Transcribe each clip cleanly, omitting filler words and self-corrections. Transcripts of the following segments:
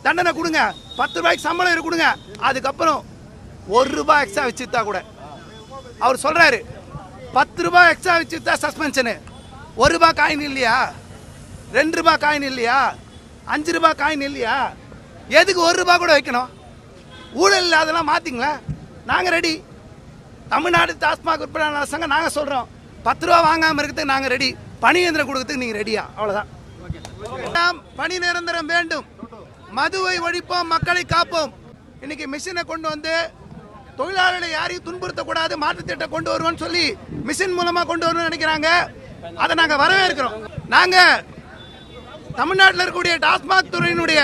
தண்டனை கொடுங்க, 10 ரூபாய்க்கு சம்பளம் கொடுங்க, அதுக்கப்புறம் 1 ரூபாய் எக்ஸ்ட்ரா வச்சுட்டா கூட. அவர் சொல்றாரு 10 ரூபாய் எக்ஸ்ட்ரா வச்சுட்டா சஸ்பென்ஷனு. 1 ரூபாய் காயின் இல்லையா, 2 ரூபாய் காயின் இல்லையா, 5 ரூபாய் காயின் இல்லையா? எதுக்கு 1 ரூபாய் கூட வைக்கணும்? ஊழல் இல்லாதெல்லாம் மாத்திங்களா? நாங்க ரெடி. தமிழ்நாடு டாஸ்மாக் விற்பனையாளர் சங்கம் நாங்க சொல்றோம், 10 ரூபா வாங்காம இருக்கிறதுக்கு நாங்க ரெடி. பணி நிரந்தரம் கொடுக்கறதுக்கு நீங்க ரெடியா? அவ்வளவுதான். பணி நிரந்தரம் வேண்டும். மதுவை ஒழிப்போம், மக்களை காப்போம். இன்னைக்கு மிஷினை கொண்டு வந்து தொழிலாளர்களை யாரையும் துன்புறுத்தக்கூடாது, மாற்றுத்திட்டம் கொண்டு வருவோம்னு சொல்லி மிஷின் மூலமா கொண்டு வரணும்னு நினைக்கிறாங்க. அதை நாங்க வரவேற்கிறோம். நாங்க தமிழ்நாட்டில் இருக்கக்கூடிய டாஸ்மாக் துறையினுடைய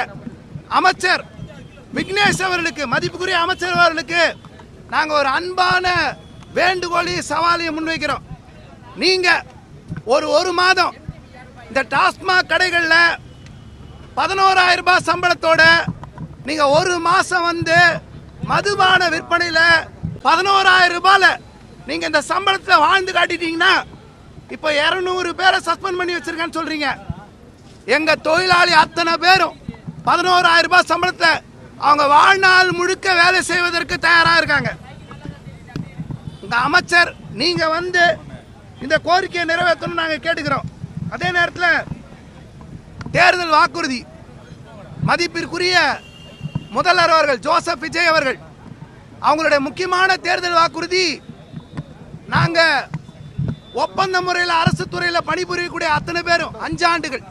அமைச்சர் விக்னேஷ் அவர்களுக்கு, மதிப்புக்குரிய அமைச்சர் அவர்களுக்கு நாங்க ஒரு அன்பான வேண்டுகோளையும் சவாலையும் முன்வைக்கிறோம். நீங்க ஒரு மாதம் இந்த டாஸ்மாக் கடைகள்ல 11,000 ரூபாய் சம்பளத்தோட நீங்க ஒரு மாசம் வந்து மதுபான விற்பனையில 11,000 ரூபாயில நீங்க இந்த சம்பளத்தை வாழ்ந்து காட்டிட்டீங்கன்னா, இப்ப 200 பேரை சஸ்பெண்ட் பண்ணி வச்சிருக்கேன்னு சொல்றீங்க. எங்க தொழிலாளி அத்தனை பேரும் 11,000 ரூபாய் சம்பளத்தை அவங்க வாழ்நாள் முழுக்க வேலை செய்வதற்கு தயாரா இருக்காங்க. உங்க அமைச்சர் நீங்க வந்து இந்த கோரிக்கையை நிறைவேற்றணும் நாங்க கேட்டுக்கிறோம். அதே நேரத்தில் தேர்தல் வாக்குறுதி மதிப்பிற்குரிய முதல்வர் அவர்கள் ஜோசப் விஜய் அவர்கள் அவங்களுடைய முக்கியமான தேர்தல் வாக்குறுதி, நாங்க ஒப்பந்த முறையில் அரசு துறையில் பணிபுரியக்கூடிய அத்தனை பேரும் 5 ஆண்டுகள்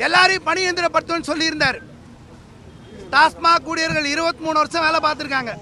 எல்லாரையும் பணி இயந்திரப்படுத்தும் சொல்லி இருந்தார். டாஸ்மாக் ஊழியர்கள் 23 வருஷம் வேலை பார்த்திருக்காங்க.